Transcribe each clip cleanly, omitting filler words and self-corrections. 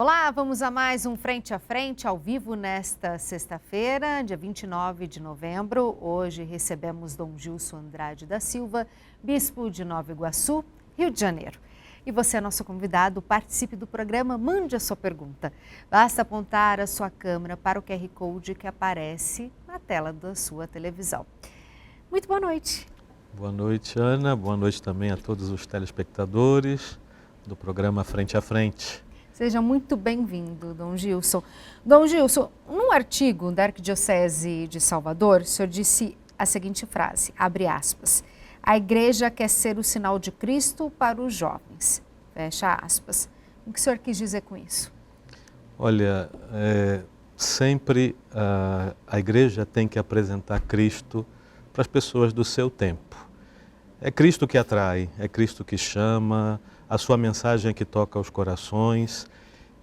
Olá, vamos a mais um Frente a Frente ao vivo nesta sexta-feira, dia 29 de novembro. Hoje recebemos Dom Gilson Andrade da Silva, bispo de Nova Iguaçu, Rio de Janeiro. E você é nosso convidado, participe do programa, mande a sua pergunta. Basta apontar a sua câmera para o QR Code que aparece na tela da sua televisão. Muito boa noite. Boa noite, Ana. Boa noite também a todos os telespectadores do programa Frente a Frente. Seja muito bem-vindo, Dom Gilson. Dom Gilson, num artigo da Arquidiocese de Salvador, o senhor disse a seguinte frase, abre aspas, a igreja quer ser o sinal de Cristo para os jovens, fecha aspas. O que o senhor quis dizer com isso? Olha, sempre a igreja tem que apresentar Cristo para as pessoas do seu tempo. É Cristo que atrai, é Cristo que chama, a sua mensagem é que toca os corações.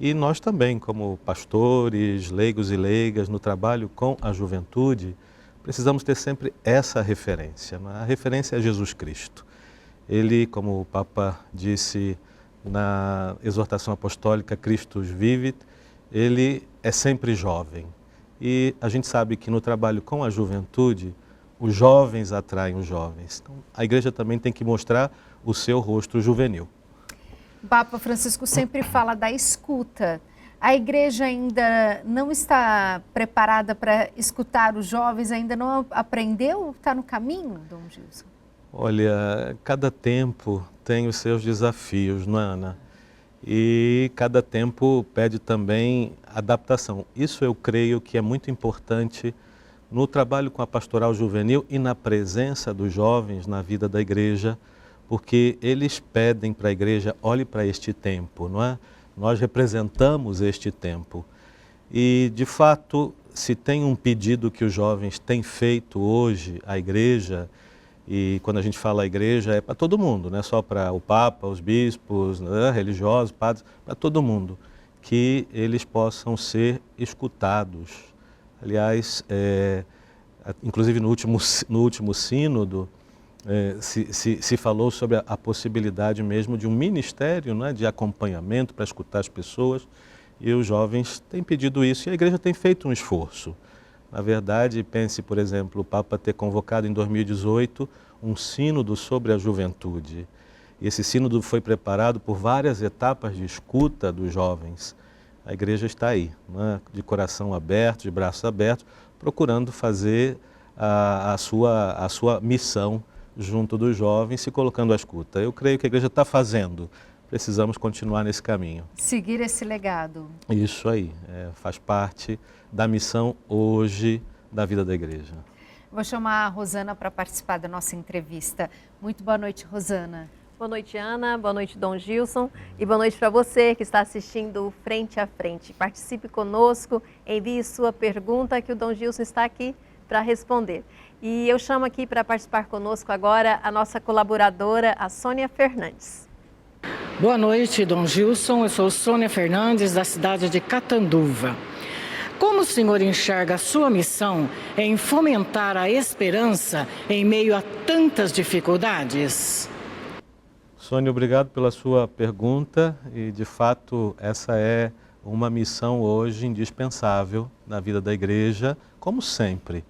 E nós também, como pastores, leigos e leigas, no trabalho com a juventude, precisamos ter sempre essa referência. A referência é Jesus Cristo. Ele, como o Papa disse na exortação apostólica Christus Vivit, ele é sempre jovem. E a gente sabe que no trabalho com a juventude, os jovens atraem os jovens. Então, a igreja também tem que mostrar o seu rosto juvenil. O Papa Francisco sempre fala da escuta. A igreja ainda não está preparada para escutar os jovens, ainda não aprendeu? Está no caminho, Dom Gilson? Olha, cada tempo tem os seus desafios, não é, Ana? E cada tempo pede também adaptação. Isso eu creio que é muito importante no trabalho com a pastoral juvenil e na presença dos jovens na vida da igreja, porque eles pedem para a igreja, olhe para este tempo, não é? Nós representamos este tempo. E, de fato, se tem um pedido que os jovens têm feito hoje à igreja, e quando a gente fala a igreja é para todo mundo, não é só para o Papa, os bispos, né, religiosos, padres, para todo mundo, que eles possam ser escutados. Aliás, inclusive no último sínodo, se falou sobre a possibilidade mesmo de um ministério, né, de acompanhamento para escutar as pessoas, e os jovens têm pedido isso e a igreja tem feito um esforço. Na verdade, pense, por exemplo, o Papa ter convocado em 2018 um sínodo sobre a juventude. E esse sínodo foi preparado por várias etapas de escuta dos jovens. A igreja está aí, né, de coração aberto, de braços abertos, procurando fazer a sua missão junto dos jovens, se colocando à escuta. Eu creio que a igreja está fazendo, precisamos continuar nesse caminho. Seguir esse legado. Isso aí, faz parte da missão hoje da vida da igreja. Vou chamar a Rosana para participar da nossa entrevista. Muito boa noite, Rosana. Boa noite, Ana. Boa noite, Dom Gilson. E boa noite para você que está assistindo Frente a Frente. Participe conosco, envie sua pergunta que o Dom Gilson está aqui para responder. E eu chamo aqui para participar conosco agora a nossa colaboradora, a Sônia Fernandes. Boa noite, Dom Gilson. Eu sou Sônia Fernandes, da cidade de Catanduva. Como o senhor enxerga a sua missão em fomentar a esperança em meio a tantas dificuldades? Sônia, obrigado pela sua pergunta e, de fato, essa é uma missão hoje indispensável na vida da igreja, como sempre.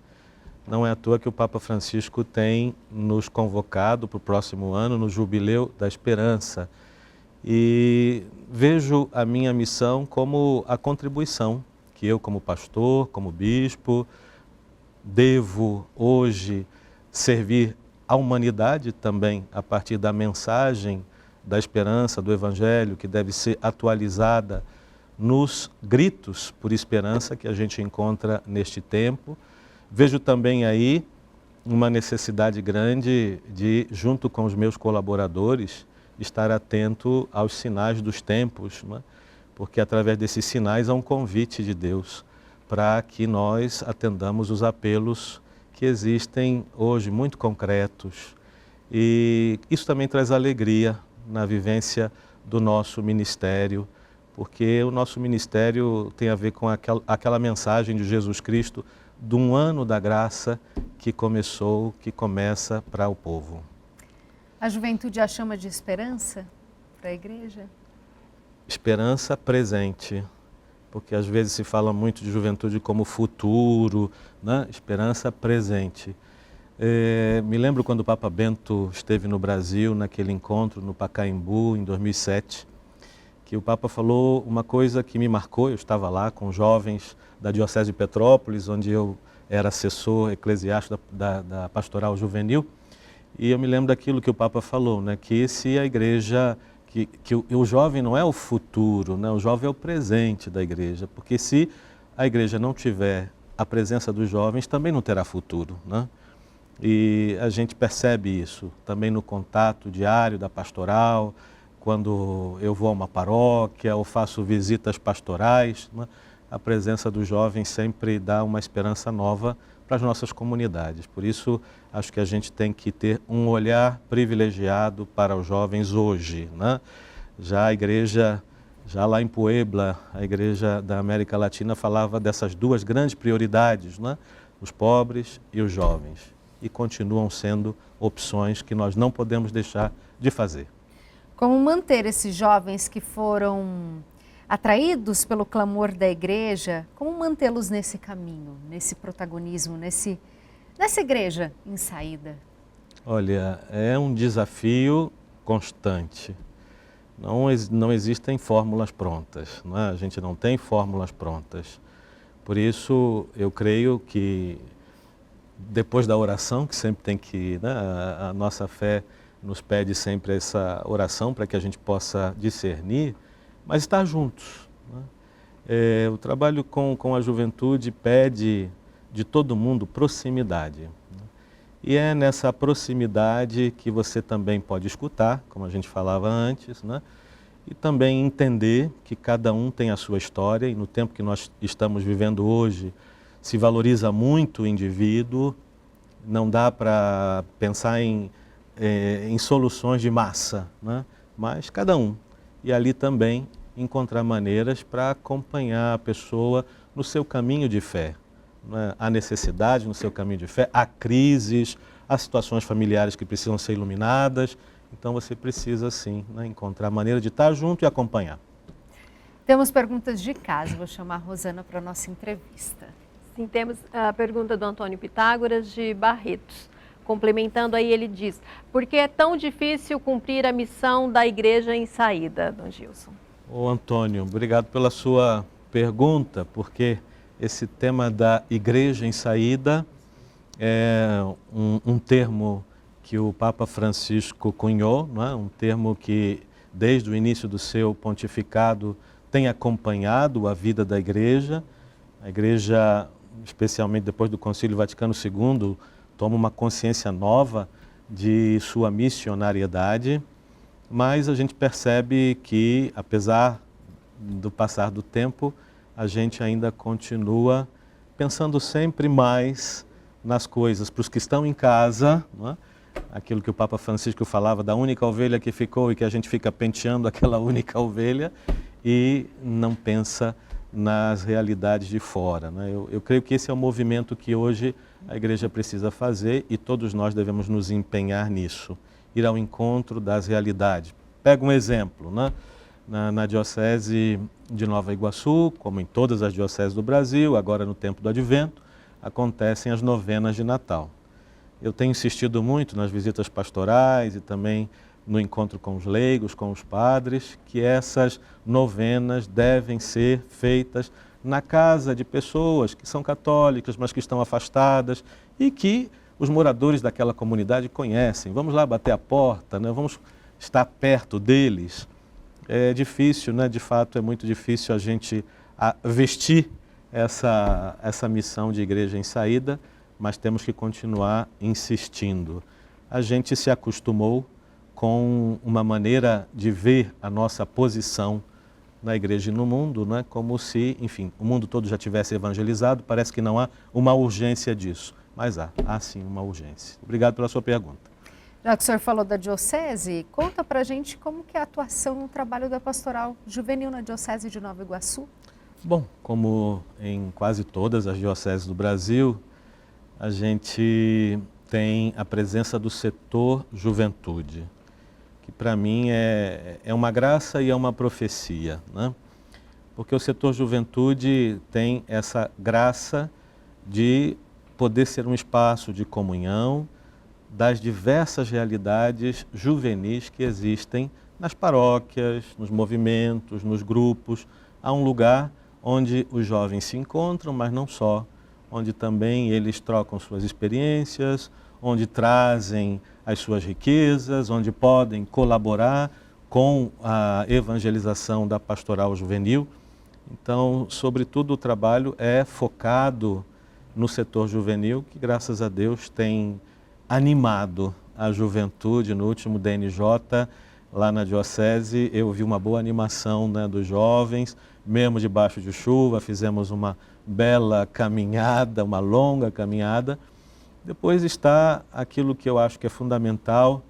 Não é à toa que o Papa Francisco tem nos convocado para o próximo ano no Jubileu da Esperança. E vejo a minha missão como a contribuição que eu, como pastor, como bispo, devo hoje servir à humanidade também a partir da mensagem da esperança, do Evangelho, que deve ser atualizada nos gritos por esperança que a gente encontra neste tempo. Vejo também aí uma necessidade grande de, junto com os meus colaboradores, estar atento aos sinais dos tempos, né? Porque através desses sinais há um convite de Deus para que nós atendamos os apelos que existem hoje, muito concretos. E isso também traz alegria na vivência do nosso ministério, porque o nosso ministério tem a ver com aquela mensagem de Jesus Cristo, de um ano da graça que começa para o povo. A juventude a chama de esperança para a igreja? esperança presente, porque às vezes se fala muito de juventude como futuro, né? Esperança presente. Me lembro quando o Papa Bento esteve no Brasil, naquele encontro no Pacaembu, em 2007, que o Papa falou uma coisa que me marcou. Eu estava lá com jovens da Diocese de Petrópolis, onde eu era assessor eclesiástico da Pastoral Juvenil, e eu me lembro daquilo que o Papa falou, né? Que se a igreja, que o jovem não é o futuro, né? O jovem é o presente da igreja, porque se a igreja não tiver a presença dos jovens, também não terá futuro, né? E a gente percebe isso também no contato diário da pastoral, quando eu vou a uma paróquia ou faço visitas pastorais, né? A presença dos jovens sempre dá uma esperança nova para as nossas comunidades. Por isso, acho que a gente tem que ter um olhar privilegiado para os jovens hoje, né? Já a igreja, já lá em Puebla, a igreja da América Latina falava dessas duas grandes prioridades, né? Os pobres e os jovens. E continuam sendo opções que nós não podemos deixar de fazer. Como manter esses jovens que foram atraídos pelo clamor da igreja, como mantê-los nesse caminho, nesse protagonismo, nessa igreja em saída? Olha, é um desafio constante. Não existem fórmulas prontas, não é? A gente não tem fórmulas prontas. Por isso, eu creio que depois da oração, que sempre tem que, né, a nossa fé nos pede sempre essa oração para que a gente possa discernir, mas estar juntos, né? O trabalho com a juventude pede de todo mundo proximidade, né? E é nessa proximidade que você também pode escutar, como a gente falava antes, né? E também entender que cada um tem a sua história, e no tempo que nós estamos vivendo hoje, se valoriza muito o indivíduo, não dá para pensar em soluções de massa, né? Mas cada um. E ali também encontrar maneiras para acompanhar a pessoa no seu caminho de fé, né? Há necessidade no seu caminho de fé, há crises, há situações familiares que precisam ser iluminadas, então você precisa sim, né, encontrar maneira de estar junto e acompanhar. Temos perguntas de casa, vou chamar a Rosana para a nossa entrevista. Sim, temos a pergunta do Antônio Pitágoras de Barretos. Complementando aí, ele diz: por que é tão difícil cumprir a missão da igreja em saída, Dom Gilson? Ô Antônio, obrigado pela sua pergunta, porque esse tema da igreja em saída é um termo que o Papa Francisco cunhou, não é? Um termo que desde o início do seu pontificado tem acompanhado a vida da igreja. A igreja, especialmente depois do Concílio Vaticano II, toma uma consciência nova de sua missionariedade, mas a gente percebe que, apesar do passar do tempo, a gente ainda continua pensando sempre mais nas coisas para os que estão em casa, não é? Aquilo que o Papa Francisco falava da única ovelha que ficou e que a gente fica penteando aquela única ovelha e não pensa nas realidades de fora, né? Eu creio que esse é o movimento que hoje a igreja precisa fazer e todos nós devemos nos empenhar nisso, ir ao encontro das realidades. Pega um exemplo, né? Na Diocese de Nova Iguaçu, como em todas as dioceses do Brasil, agora no tempo do Advento, acontecem as novenas de Natal. Eu tenho insistido muito nas visitas pastorais e também no encontro com os leigos, com os padres, que essas novenas devem ser feitas na casa de pessoas que são católicas, mas que estão afastadas e que os moradores daquela comunidade conhecem. Vamos lá bater a porta, né? Vamos estar perto deles. É difícil, né? De fato, é muito difícil a gente vestir essa missão de igreja em saída, mas temos que continuar insistindo. A gente se acostumou com uma maneira de ver a nossa posição na igreja e no mundo, né? Como se, enfim, o mundo todo já tivesse evangelizado, parece que não há uma urgência disso, mas há sim uma urgência. Obrigado pela sua pergunta. Já que o senhor falou da diocese, conta pra gente como que é a atuação no trabalho da pastoral juvenil na Diocese de Nova Iguaçu. Bom, como em quase todas as dioceses do Brasil, a gente tem a presença do setor juventude, que para mim é uma graça e é uma profecia, né? Porque o setor juventude tem essa graça de poder ser um espaço de comunhão das diversas realidades juvenis que existem nas paróquias, nos movimentos, nos grupos. Há um lugar onde os jovens se encontram, mas não só, onde também eles trocam suas experiências, onde trazem as suas riquezas, onde podem colaborar com a evangelização da pastoral juvenil. Então, sobretudo, o trabalho é focado no setor juvenil, que graças a Deus tem animado a juventude. No último DNJ, lá na Diocese, eu vi uma boa animação, né, dos jovens, mesmo debaixo de chuva, fizemos uma bela caminhada, uma longa caminhada. Depois está aquilo que eu acho que é fundamental,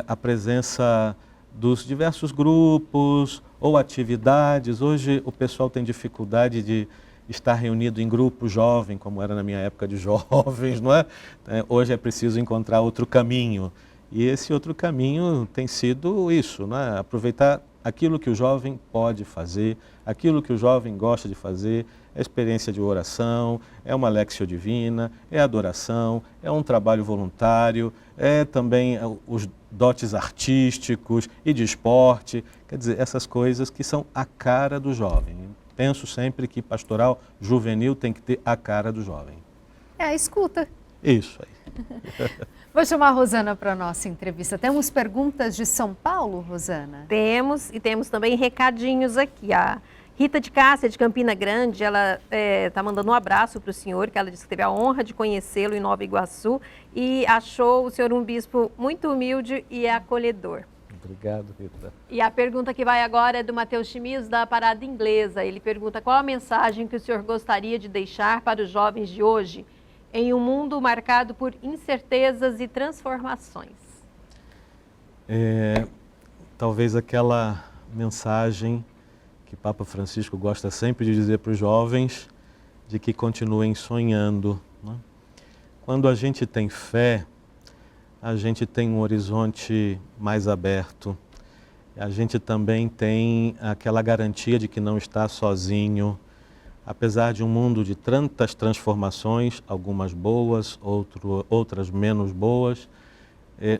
a presença dos diversos grupos ou atividades. Hoje o pessoal tem dificuldade de estar reunido em grupo jovem, como era na minha época de jovens, não é? Hoje é preciso encontrar outro caminho. E esse outro caminho tem sido isso, não é? Aproveitar aquilo que o jovem pode fazer, aquilo que o jovem gosta de fazer, é experiência de oração, é uma Lectio Divina, é adoração, é um trabalho voluntário, é também os dotes artísticos e de esporte, quer dizer, essas coisas que são a cara do jovem. Penso sempre que pastoral juvenil tem que ter a cara do jovem. Escuta. Isso aí. Vou chamar a Rosana para a nossa entrevista. Temos perguntas de São Paulo, Rosana? Temos, e temos também recadinhos aqui. A Rita de Cássia, de Campina Grande, ela está mandando um abraço para o senhor, que ela disse que teve a honra de conhecê-lo em Nova Iguaçu e achou o senhor um bispo muito humilde e acolhedor. Obrigado, Rita. E a pergunta que vai agora é do Matheus Chimiz, da Parada Inglesa. Ele pergunta: qual a mensagem que o senhor gostaria de deixar para os jovens de hoje em um mundo marcado por incertezas e transformações? Talvez aquela mensagem que Papa Francisco gosta sempre de dizer para os jovens, de que continuem sonhando, né? Quando a gente tem fé, a gente tem um horizonte mais aberto, a gente também tem aquela garantia de que não está sozinho. Apesar de um mundo de tantas transformações, algumas boas, outras menos boas,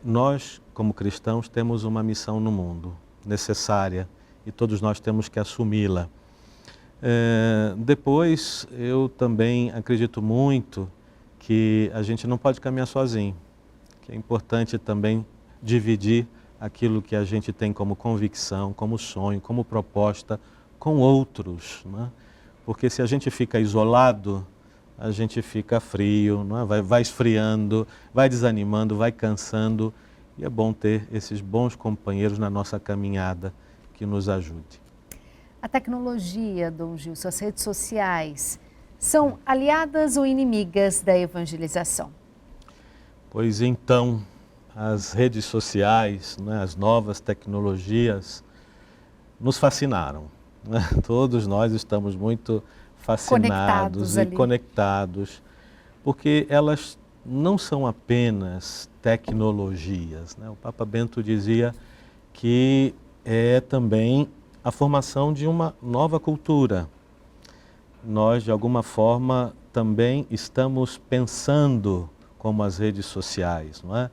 nós, como cristãos, temos uma missão no mundo necessária e todos nós temos que assumi-la. Depois, eu também acredito muito que a gente não pode caminhar sozinho, que é importante também dividir aquilo que a gente tem como convicção, como sonho, como proposta com outros, né? Porque se a gente fica isolado, a gente fica frio, não é? Vai esfriando, vai desanimando, vai cansando. E é bom ter esses bons companheiros na nossa caminhada que nos ajude. A tecnologia, Dom Gilson, as redes sociais, são aliadas ou inimigas da evangelização? Pois então, as redes sociais, né, as novas tecnologias, nos fascinaram. Todos nós estamos muito fascinados e conectados, porque elas não são apenas tecnologias, né? O Papa Bento dizia que é também a formação de uma nova cultura. Nós, de alguma forma, também estamos pensando como as redes sociais, não é?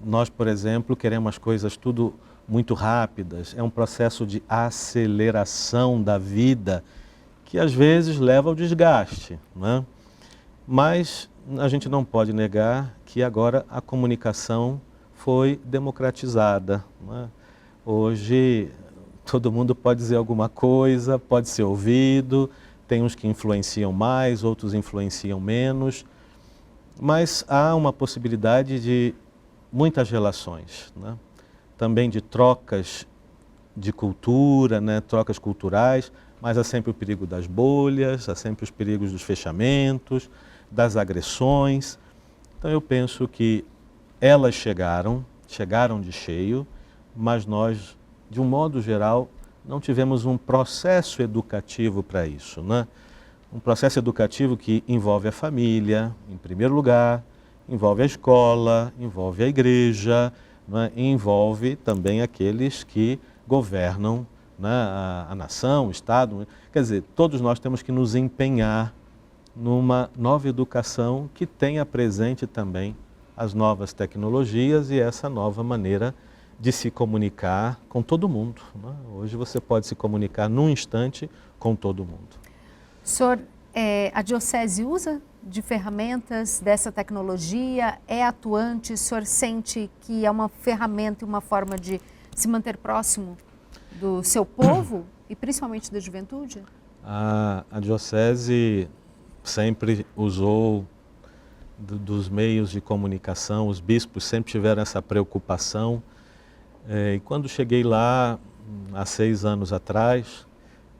Nós, por exemplo, queremos as coisas tudo muito rápidas, é um processo de aceleração da vida que às vezes leva ao desgaste, né? Mas a gente não pode negar que agora a comunicação foi democratizada, né? Hoje todo mundo pode dizer alguma coisa, pode ser ouvido, tem uns que influenciam mais, outros influenciam menos, mas há uma possibilidade de muitas relações, né? Também de trocas de cultura, né? Trocas culturais, mas há sempre o perigo das bolhas, há sempre os perigos dos fechamentos, das agressões. Então eu penso que elas chegaram de cheio, mas nós, de um modo geral, não tivemos um processo educativo para isso, né? Um processo educativo que envolve a família, em primeiro lugar, envolve a escola, envolve a igreja, não é? Envolve também aqueles que governam, né, a nação, o Estado. Quer dizer, todos nós temos que nos empenhar numa nova educação que tenha presente também as novas tecnologias e essa nova maneira de se comunicar com todo mundo, né? Hoje você pode se comunicar num instante com todo mundo. Senhor, a diocese usa de ferramentas dessa tecnologia? É atuante? O senhor sente que é uma ferramenta e uma forma de se manter próximo do seu povo e principalmente da juventude? A diocese sempre usou dos meios de comunicação, os bispos sempre tiveram essa preocupação. E quando cheguei lá, há 6 anos atrás,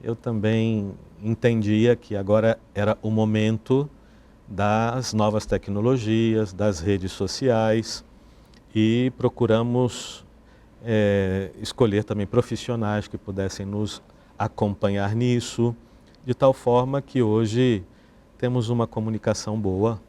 eu também entendia que agora era o momento das novas tecnologias, das redes sociais, e procuramos escolher também profissionais que pudessem nos acompanhar nisso, de tal forma que hoje temos uma comunicação boa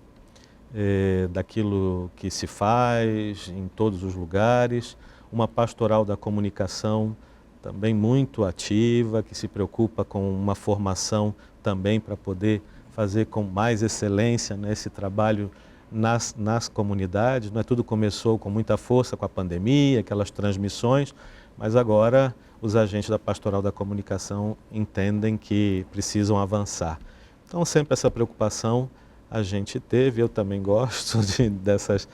daquilo que se faz em todos os lugares, uma pastoral da comunicação também muito ativa, que se preocupa com uma formação também para poder fazer com mais excelência, né, esse trabalho nas comunidades. Não é? Tudo começou com muita força com a pandemia, aquelas transmissões, mas agora os agentes da pastoral da comunicação entendem que precisam avançar. Então sempre essa preocupação a gente teve, eu também gosto dessas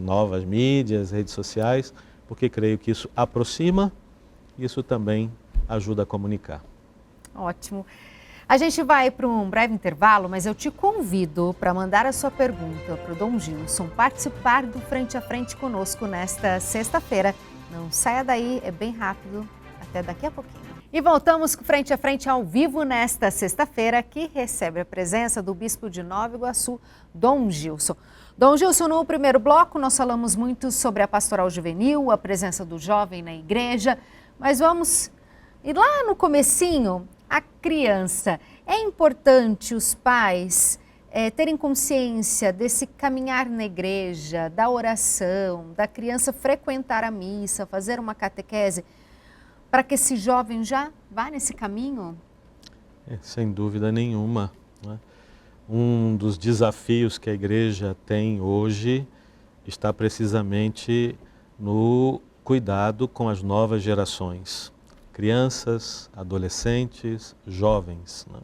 novas mídias, redes sociais, porque creio que isso aproxima, isso também ajuda a comunicar. Ótimo. A gente vai para um breve intervalo, mas eu te convido para mandar a sua pergunta para o Dom Gilson participar do Frente a Frente conosco nesta sexta-feira. Não saia daí, é bem rápido, até daqui a pouquinho. E voltamos com Frente a Frente ao vivo nesta sexta-feira, que recebe a presença do Bispo de Nova Iguaçu, Dom Gilson. Dom Gilson, no primeiro bloco nós falamos muito sobre a pastoral juvenil, a presença do jovem na igreja, mas vamos ir lá no comecinho, a criança. É importante os pais terem consciência desse caminhar na igreja, da oração, da criança frequentar a missa, fazer uma catequese, para que esse jovem já vá nesse caminho? Sem dúvida nenhuma, né? Um dos desafios que a igreja tem hoje está precisamente no cuidado com as novas gerações, crianças, adolescentes, jovens, né?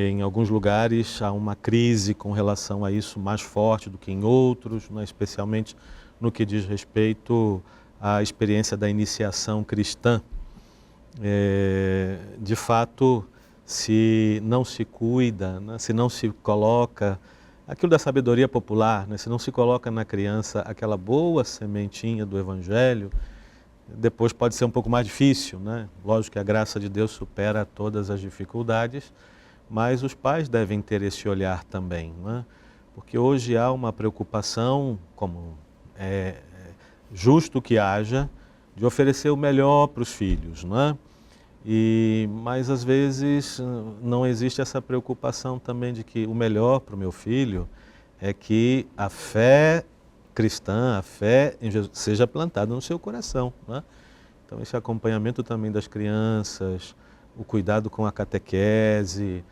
Em alguns lugares há uma crise com relação a isso mais forte do que em outros, né? Especialmente no que diz respeito à experiência da iniciação cristã. De fato, se não se cuida, né? Se não se coloca aquilo da sabedoria popular, né? Se não se coloca na criança aquela boa sementinha do Evangelho, depois pode ser um pouco mais difícil, né? Lógico que a graça de Deus supera todas as dificuldades, mas os pais devem ter esse olhar também, né? Porque hoje há uma preocupação, como justo que haja, de oferecer o melhor para os filhos, né? Mas às vezes não existe essa preocupação também de que o melhor para o meu filho é que a fé cristã, a fé em Jesus, seja plantada no seu coração, né? Então esse acompanhamento também das crianças, o cuidado com a catequese,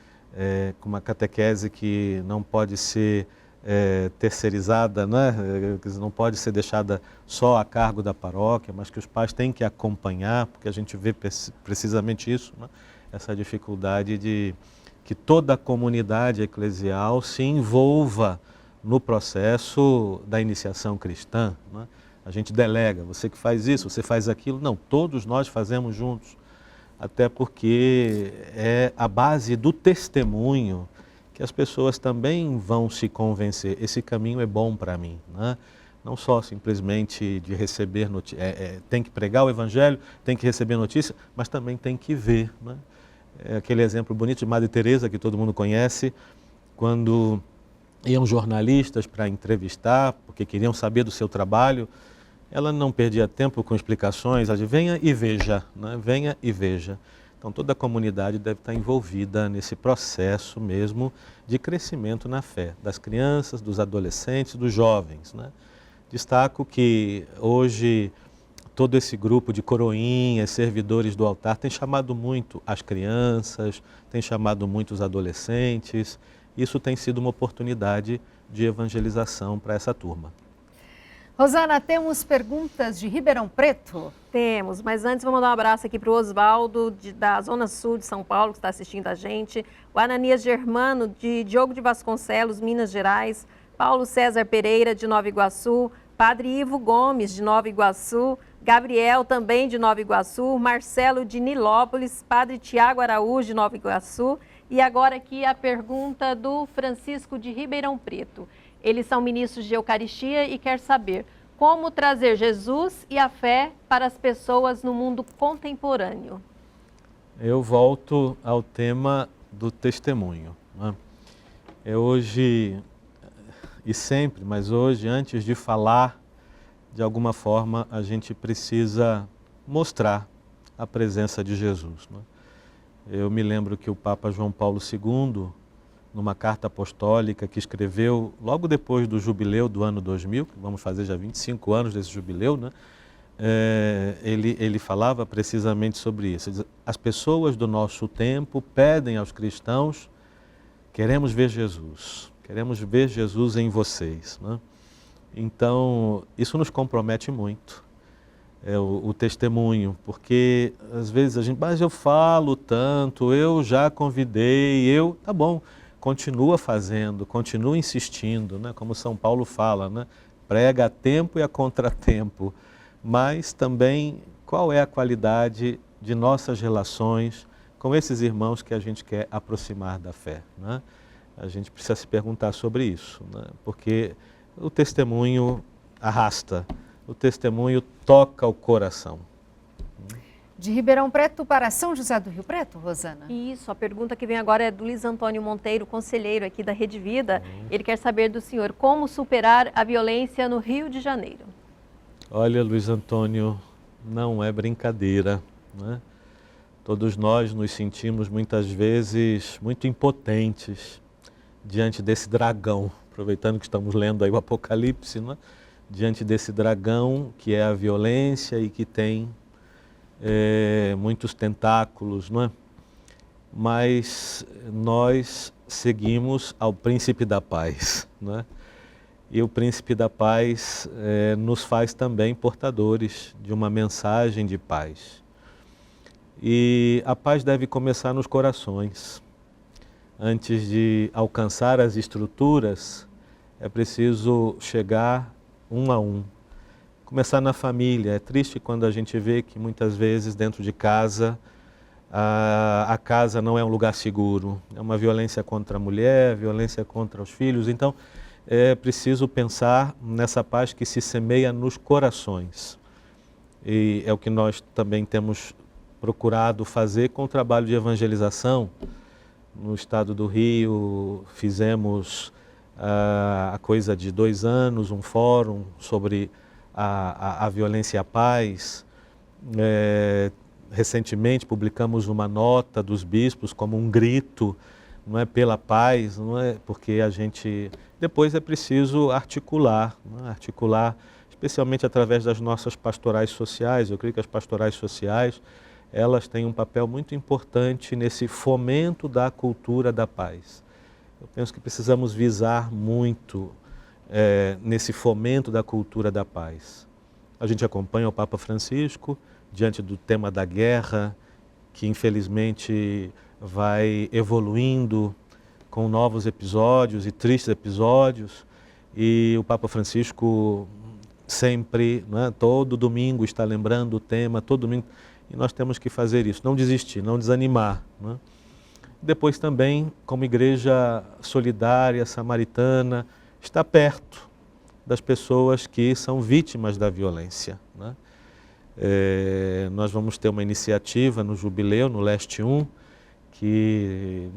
com uma catequese que não pode ser terceirizada, né? Não pode ser deixada só a cargo da paróquia, mas que os pais têm que acompanhar, porque a gente vê precisamente isso, né? Essa dificuldade de que toda a comunidade eclesial se envolva no processo da iniciação cristã, né? A gente delega, você que faz isso, você faz aquilo. Não, todos nós fazemos juntos, até porque é a base do testemunho que as pessoas também vão se convencer, esse caminho é bom para mim, né? Não só simplesmente de receber notícia, tem que pregar o Evangelho, tem que receber notícia, mas também tem que ver, né? Aquele exemplo bonito de Madre Teresa, que todo mundo conhece, quando iam jornalistas para entrevistar, porque queriam saber do seu trabalho, ela não perdia tempo com explicações, ela dizia, venha e veja, né? Venha e veja. Então toda a comunidade deve estar envolvida nesse processo mesmo de crescimento na fé, das crianças, dos adolescentes, dos jovens, né? Destaco que hoje todo esse grupo de coroinhas, servidores do altar, tem chamado muito as crianças, tem chamado muito os adolescentes. Isso tem sido uma oportunidade de evangelização para essa turma. Rosana, temos perguntas de Ribeirão Preto? Temos, mas antes vou mandar um abraço aqui para o Osvaldo, da Zona Sul de São Paulo, que está assistindo a gente. O Ananias Germano, de Diogo de Vasconcelos, Minas Gerais. Paulo César Pereira, de Nova Iguaçu. Padre Ivo Gomes, de Nova Iguaçu. Gabriel, também de Nova Iguaçu. Marcelo, de Nilópolis. Padre Tiago Araújo, de Nova Iguaçu. E agora aqui a pergunta do Francisco, de Ribeirão Preto. Eles são ministros de Eucaristia e quer saber como trazer Jesus e a fé para as pessoas no mundo contemporâneo. Eu volto ao tema do testemunho, né? Hoje, e sempre, mas hoje, antes de falar, de alguma forma, a gente precisa mostrar a presença de Jesus, né? Eu me lembro que o Papa João Paulo II, numa carta apostólica que escreveu logo depois do jubileu do ano 2000, que vamos fazer já 25 anos desse jubileu, né? Ele falava precisamente sobre isso. Ele diz, as pessoas do nosso tempo pedem aos cristãos, queremos ver Jesus em vocês, né? Então, isso nos compromete muito, o testemunho, porque às vezes a gente, mas eu falo tanto, eu já convidei, tá bom, continua fazendo, continua insistindo, né? Como São Paulo fala, né? Prega a tempo e a contratempo, mas também qual é a qualidade de nossas relações com esses irmãos que a gente quer aproximar da fé, né? A gente precisa se perguntar sobre isso, né? Porque o testemunho arrasta, o testemunho toca o coração. De Ribeirão Preto para São José do Rio Preto, Rosana? Isso, a pergunta que vem agora é do Luiz Antônio Monteiro, conselheiro aqui da Rede Vida. Ele quer saber do senhor como superar a violência no Rio de Janeiro. Olha, Luiz Antônio, não é brincadeira, né? Todos nós nos sentimos muitas vezes muito impotentes diante desse dragão, aproveitando que estamos lendo aí o Apocalipse, né? Diante desse dragão que é a violência e que tem muitos tentáculos, não é? Mas nós seguimos ao Príncipe da Paz, não é? E o Príncipe da Paz nos faz também portadores de uma mensagem de paz. E a paz deve começar nos corações. Antes de alcançar as estruturas, é preciso chegar um a um. Começar na família. É triste quando a gente vê que muitas vezes dentro de casa, a casa não é um lugar seguro. É uma violência contra a mulher, violência contra os filhos. Então, é preciso pensar nessa paz que se semeia nos corações. E é o que nós também temos procurado fazer com o trabalho de evangelização. No estado do Rio, fizemos há coisa de 2 anos um fórum sobre a violência e a paz. Recentemente publicamos uma nota dos bispos como um grito, não é, pela paz, não é, porque a gente depois é preciso articular, não é? Articular especialmente através das nossas pastorais sociais. Eu creio que as pastorais sociais, elas têm um papel muito importante nesse fomento da cultura da paz. Eu penso que precisamos visar muito nesse fomento da cultura da paz. A gente acompanha o Papa Francisco diante do tema da guerra, que infelizmente vai evoluindo com novos episódios e tristes episódios, e o Papa Francisco sempre, não é, todo domingo está lembrando o tema, todo domingo, e nós temos que fazer isso, não desistir, não desanimar, não é? Depois também, como igreja solidária, samaritana, está perto das pessoas que são vítimas da violência, né? Nós vamos ter uma iniciativa no Jubileu, no Leste 1, que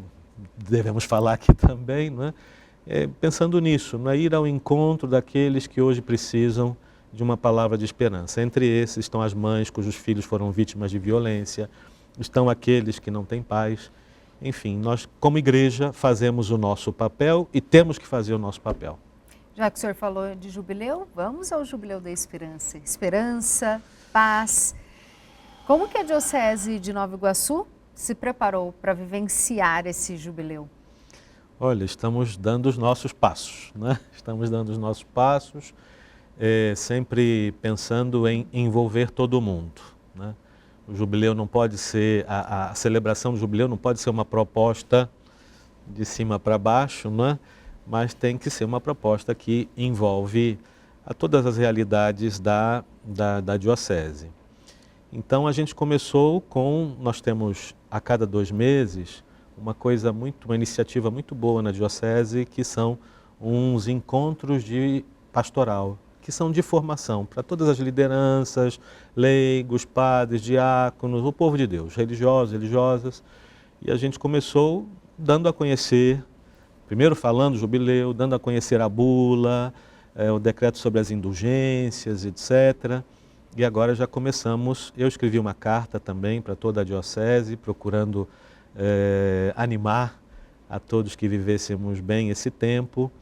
devemos falar aqui também, não é? Pensando nisso, não é? Ir ao encontro daqueles que hoje precisam de uma palavra de esperança. Entre esses estão as mães cujos filhos foram vítimas de violência, estão aqueles que não têm pais. Enfim, nós como igreja fazemos o nosso papel e temos que fazer o nosso papel. Já que o senhor falou de jubileu, vamos ao Jubileu da Esperança. Esperança, paz. Como que a Diocese de Nova Iguaçu se preparou para vivenciar esse jubileu? Olha, estamos dando os nossos passos, né? Estamos dando os nossos passos, sempre pensando em envolver todo mundo, né? O jubileu não pode ser, a celebração do jubileu não pode ser uma proposta de cima para baixo, né? Mas tem que ser uma proposta que envolve a todas as realidades da diocese. Então a gente começou nós temos a cada 2 meses uma iniciativa muito boa na diocese, que são uns encontros de pastoral, que são de formação para todas as lideranças, leigos, padres, diáconos, o povo de Deus, religiosos, religiosas. E a gente começou dando a conhecer, primeiro falando do jubileu, dando a conhecer a bula, o decreto sobre as indulgências, etc. E agora já começamos, eu escrevi uma carta também para toda a diocese, procurando animar a todos que vivêssemos bem esse tempo.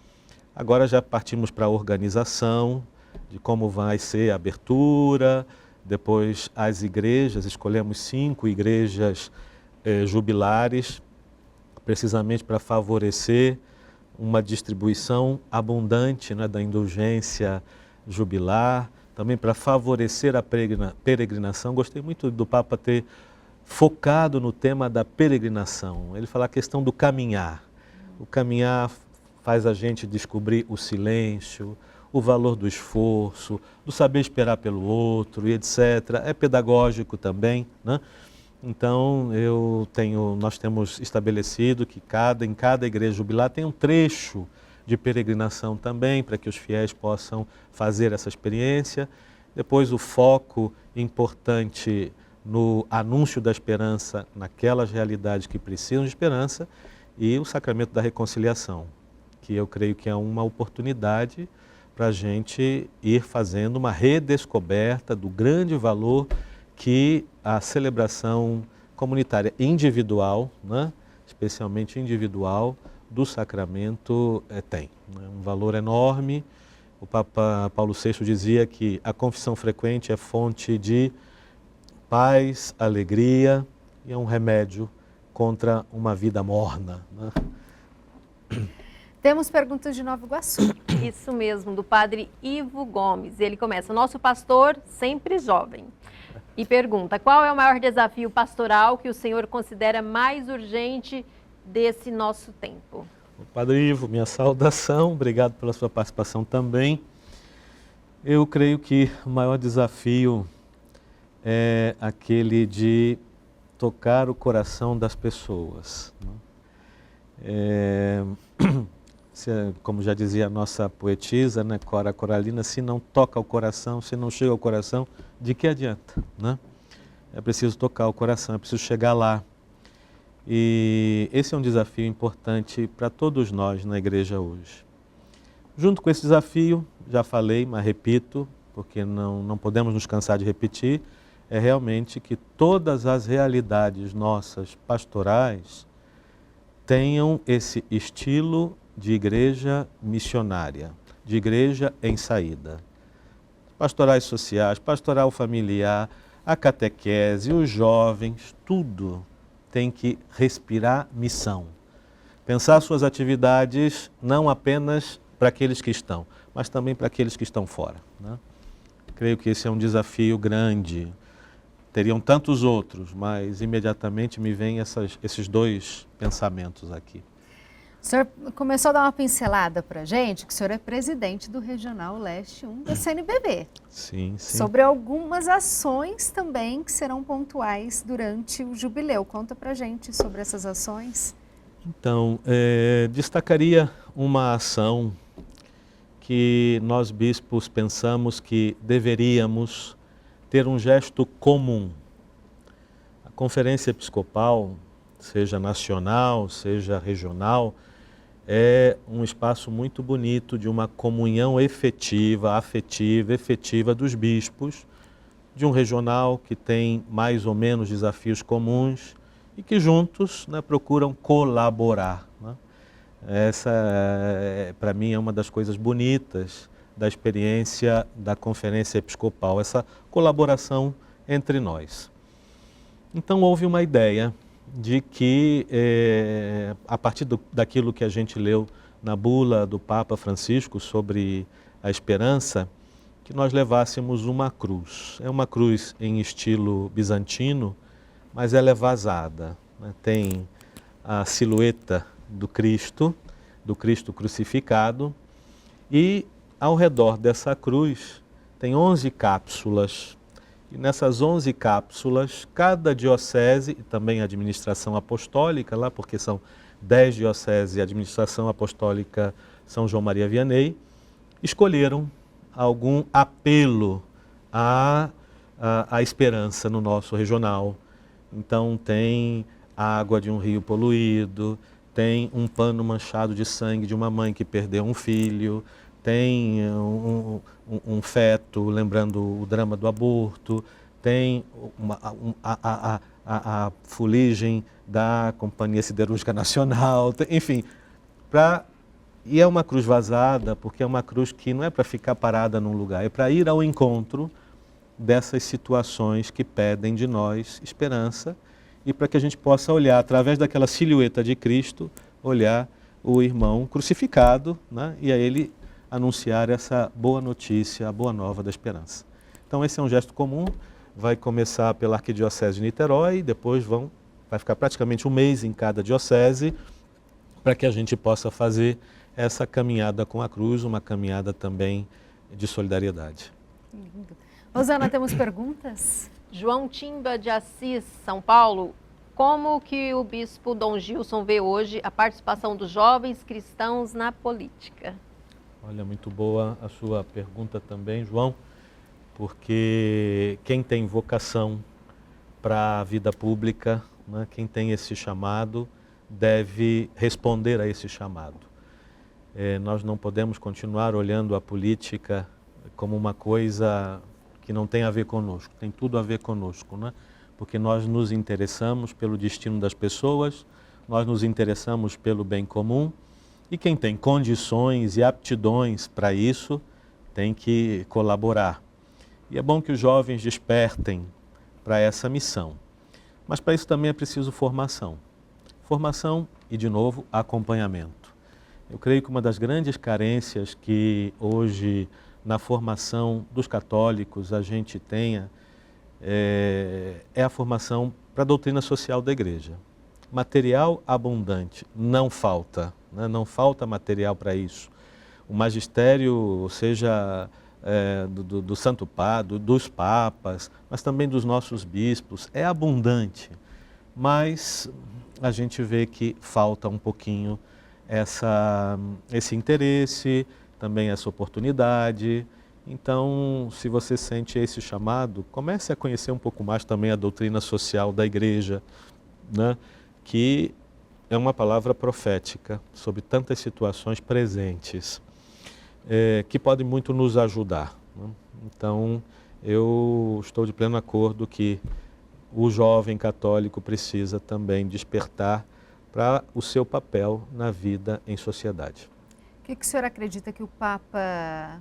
Agora já partimos para a organização de como vai ser a abertura, depois as igrejas, escolhemos 5 igrejas jubilares, precisamente para favorecer uma distribuição abundante, né, da indulgência jubilar, também para favorecer a peregrinação. Gostei muito do Papa ter focado no tema da peregrinação. Ele fala a questão do caminhar. O caminhar faz a gente descobrir o silêncio, o valor do esforço, do saber esperar pelo outro e etc. É pedagógico também, né? Então, nós temos estabelecido que em cada igreja jubilar tem um trecho de peregrinação também, para que os fiéis possam fazer essa experiência. Depois, o foco importante no anúncio da esperança, naquelas realidades que precisam de esperança, e o sacramento da reconciliação, que eu creio que é uma oportunidade para a gente ir fazendo uma redescoberta do grande valor que a celebração comunitária individual, né, especialmente individual, do sacramento tem. Né, um valor enorme. O Papa Paulo VI dizia que a confissão frequente é fonte de paz, alegria e é um remédio contra uma vida morna, né? Temos perguntas de Nova Iguaçu. Isso mesmo, do padre Ivo Gomes. Ele começa: nosso pastor sempre jovem. E pergunta: qual é o maior desafio pastoral que o senhor considera mais urgente desse nosso tempo? Padre Ivo, minha saudação, obrigado pela sua participação também. Eu creio que o maior desafio é aquele de tocar o coração das pessoas, né? Como já dizia a nossa poetisa, né, Cora Coralina, se não toca o coração, se não chega ao coração, de que adianta, né? É preciso tocar o coração, é preciso chegar lá. E esse é um desafio importante para todos nós na igreja hoje. Junto com esse desafio, já falei, mas repito, porque não podemos nos cansar de repetir, é realmente que todas as realidades nossas pastorais tenham esse estilo de igreja missionária, de igreja em saída. Pastorais sociais, pastoral familiar, a catequese, os jovens, tudo tem que respirar missão. Pensar suas atividades não apenas para aqueles que estão, mas também para aqueles que estão fora, né? Creio que esse é um desafio grande. Teriam tantos outros, mas imediatamente me vêm esses 2 pensamentos aqui. O senhor começou a dar uma pincelada para a gente, que o senhor é presidente do Regional Leste 1 da CNBB. Sim, sim. Sobre algumas ações também que serão pontuais durante o jubileu. Conta para a gente sobre essas ações. Então, destacaria uma ação que nós bispos pensamos que deveríamos ter um gesto comum. A Conferência Episcopal, seja nacional, seja regional, é um espaço muito bonito de uma comunhão efetiva dos bispos, de um regional que tem mais ou menos desafios comuns e que juntos, né, procuram colaborar, né? Essa, para mim, é uma das coisas bonitas da experiência da Conferência Episcopal, essa colaboração entre nós. Então, houve uma ideia de que, a partir daquilo que a gente leu na bula do Papa Francisco sobre a esperança, que nós levássemos uma cruz. É uma cruz em estilo bizantino, mas ela é vazada, né? Tem a silhueta do Cristo crucificado, e ao redor dessa cruz tem 11 cápsulas. E nessas 11 cápsulas, cada diocese, e também a administração apostólica lá, porque são 10 dioceses e a administração apostólica São João Maria Vianney, escolheram algum apelo à esperança no nosso regional. Então tem a água de um rio poluído, tem um pano manchado de sangue de uma mãe que perdeu um filho, tem um feto lembrando o drama do aborto, tem a fuligem da Companhia Siderúrgica Nacional, enfim. E é uma cruz vazada, porque é uma cruz que não é para ficar parada num lugar, é para ir ao encontro dessas situações que pedem de nós esperança, e para que a gente possa olhar, através daquela silhueta de Cristo, olhar o irmão crucificado, né? E a ele anunciar essa boa notícia, a boa nova da esperança. Então esse é um gesto comum, vai começar pela Arquidiocese de Niterói, depois vai ficar praticamente um mês em cada diocese, para que a gente possa fazer essa caminhada com a cruz, uma caminhada também de solidariedade. Lindo. Rosana, temos perguntas? João Timba de Assis, São Paulo. Como que o bispo Dom Gilson vê hoje a participação dos jovens cristãos na política? Olha, muito boa a sua pergunta também, João, porque quem tem vocação para a vida pública, né, quem tem esse chamado, deve responder a esse chamado. Nós não podemos continuar olhando a política como uma coisa que não tem a ver conosco, tem tudo a ver conosco, né? Porque nós nos interessamos pelo destino das pessoas, nós nos interessamos pelo bem comum, e quem tem condições e aptidões para isso tem que colaborar. E é bom que os jovens despertem para essa missão. Mas para isso também é preciso formação. Formação e, de novo, acompanhamento. Eu creio que uma das grandes carências que hoje na formação dos católicos a gente tenha é a formação para a doutrina social da Igreja. Material abundante, não falta, né? Não falta material para isso. O magistério, seja do Santo Padre, dos papas, mas também dos nossos bispos, é abundante. Mas a gente vê que falta um pouquinho esse interesse, também essa oportunidade. Então, se você sente esse chamado, comece a conhecer um pouco mais também a doutrina social da Igreja, né? Que é uma palavra profética sobre tantas situações presentes, que podem muito nos ajudar, né? Então, eu estou de pleno acordo que o jovem católico precisa também despertar para o seu papel na vida em sociedade. O que o senhor acredita que o Papa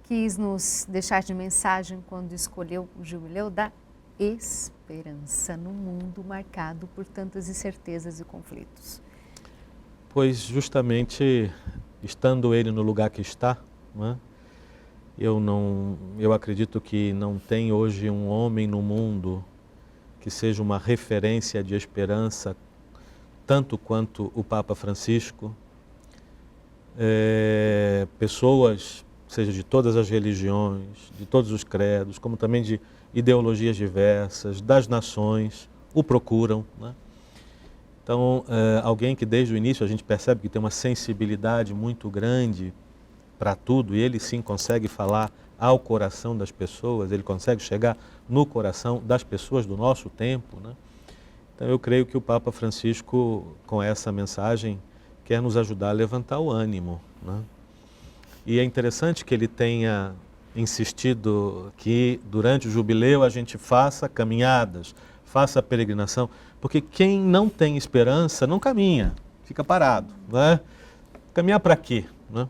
quis nos deixar de mensagem quando escolheu o jubileu da esperança num mundo marcado por tantas incertezas e conflitos? Pois justamente estando ele no lugar que está, né, eu acredito que não tem hoje um homem no mundo que seja uma referência de esperança tanto quanto o Papa Francisco. Pessoas, seja de todas as religiões, de todos os credos, como também de ideologias diversas, das nações, o procuram, né? Então, alguém que desde o início a gente percebe que tem uma sensibilidade muito grande para tudo, e ele sim consegue falar ao coração das pessoas, ele consegue chegar no coração das pessoas do nosso tempo, né? Então, eu creio que o Papa Francisco, com essa mensagem, quer nos ajudar a levantar o ânimo, né? E é interessante que ele tenha insistido que durante o jubileu a gente faça caminhadas, faça peregrinação, porque quem não tem esperança não caminha, fica parado, né? caminhar para quê? Né?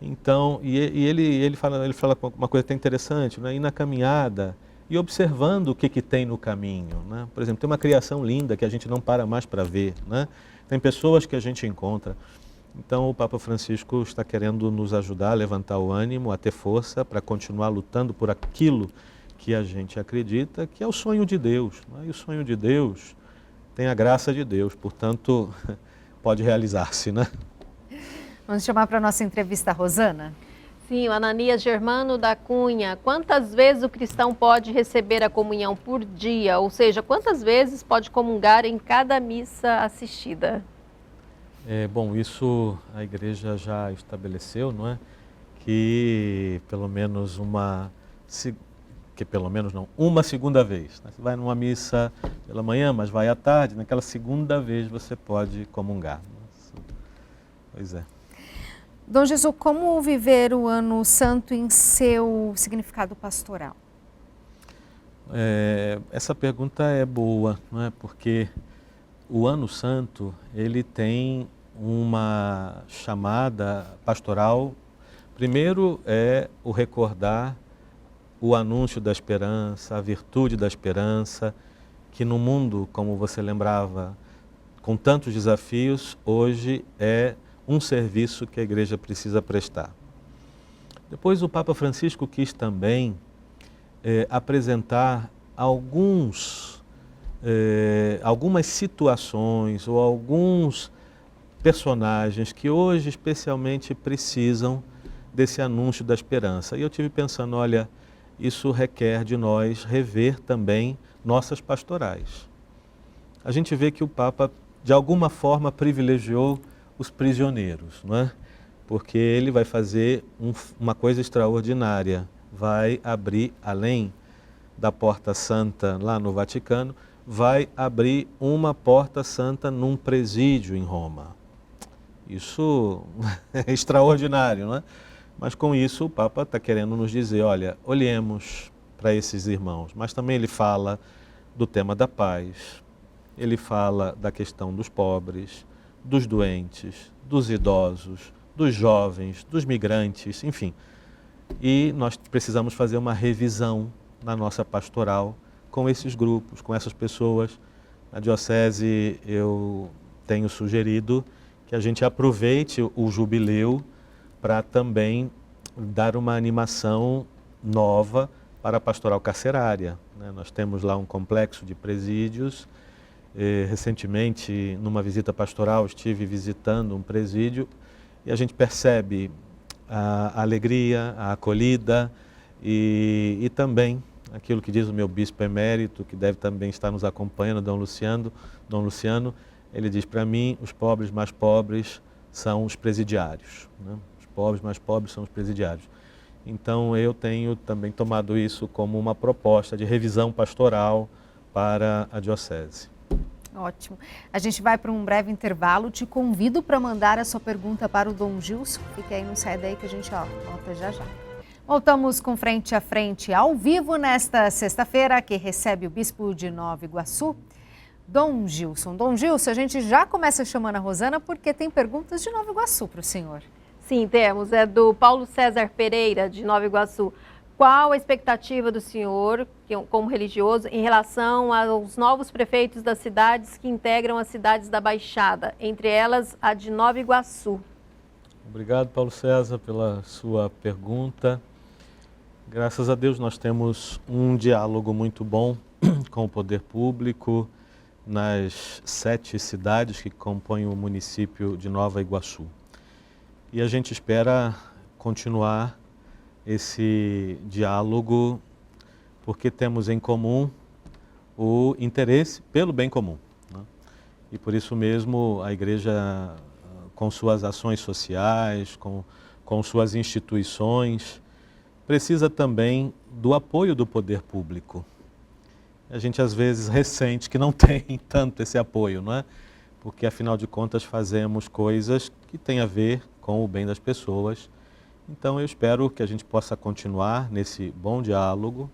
Então, ele fala uma coisa até interessante, né? Ir na caminhada e observando o que tem no caminho. Né? Por exemplo, tem uma criação linda que a gente não para mais para ver. Né? Tem pessoas que a gente encontra. Então, o Papa Francisco está querendo nos ajudar a levantar o ânimo, a ter força para continuar lutando por aquilo que a gente acredita, que é o sonho de Deus. Né? E o sonho de Deus tem a graça de Deus, portanto, pode realizar-se, né? Vamos chamar para a nossa entrevista a Rosana? Sim, o Ananias Germano da Cunha. Quantas vezes o cristão pode receber a comunhão por dia? Ou seja, quantas vezes pode comungar em cada missa assistida? Bom, isso a igreja já estabeleceu, não é? Que pelo menos uma segunda vez. Né? Você vai numa missa pela manhã, mas vai à tarde, naquela segunda vez você pode comungar. Pois é. Dom Jesus, como viver o Ano Santo em seu significado pastoral? Essa pergunta é boa, não é? Porque o Ano Santo, ele tem uma chamada pastoral. Primeiro é o recordar o anúncio da esperança, a virtude da esperança, que no mundo, como você lembrava, com tantos desafios, hoje é um serviço que a igreja precisa prestar. Depois o Papa Francisco quis também apresentar algumas situações ou alguns personagens que hoje especialmente precisam desse anúncio da esperança. E eu tive pensando, olha, isso requer de nós rever também nossas pastorais. A gente vê que o Papa, de alguma forma, privilegiou os prisioneiros, não é? Porque ele vai fazer uma coisa extraordinária, vai abrir, além da Porta Santa lá no Vaticano, vai abrir uma Porta Santa num presídio em Roma. Isso é extraordinário, não é? Mas com isso o Papa está querendo nos dizer, olha, olhemos para esses irmãos. Mas também ele fala do tema da paz, ele fala da questão dos pobres, dos doentes, dos idosos, dos jovens, dos migrantes, enfim. E nós precisamos fazer uma revisão na nossa pastoral com esses grupos, com essas pessoas. Na Diocese eu tenho sugerido que a gente aproveite o jubileu para também dar uma animação nova para a pastoral carcerária. Né? Nós temos lá um complexo de presídios. Recentemente, numa visita pastoral, estive visitando um presídio e a gente percebe a alegria, a acolhida e também aquilo que diz o meu bispo emérito, que deve também estar nos acompanhando, Dom Luciano, ele diz, para mim, os pobres mais pobres são os presidiários. Né? Os pobres mais pobres são os presidiários. Então, eu tenho também tomado isso como uma proposta de revisão pastoral para a Diocese. Ótimo. A gente vai para um breve intervalo. Te convido para mandar a sua pergunta para o Dom Gilson. Fique aí, não sai daí que a gente volta já já. Voltamos com Frente a Frente ao vivo nesta sexta-feira, que recebe o Bispo de Nova Iguaçu, Dom Gilson. Dom Gilson, a gente já começa chamando a Rosana porque tem perguntas de Nova Iguaçu para o senhor. Sim, temos. É do Paulo César Pereira, de Nova Iguaçu. Qual a expectativa do senhor, como religioso, em relação aos novos prefeitos das cidades que integram as cidades da Baixada, entre elas a de Nova Iguaçu? Obrigado, Paulo César, pela sua pergunta. Graças a Deus nós temos um diálogo muito bom com o poder público nas 7 cidades que compõem o município de Nova Iguaçu. E a gente espera continuar esse diálogo, porque temos em comum o interesse pelo bem comum. Né? E por isso mesmo a Igreja, com suas ações sociais, com suas instituições, precisa também do apoio do poder público. A gente às vezes ressente que não tem tanto esse apoio, não é? Porque afinal de contas fazemos coisas que têm a ver com o bem das pessoas. Então eu espero que a gente possa continuar nesse bom diálogo,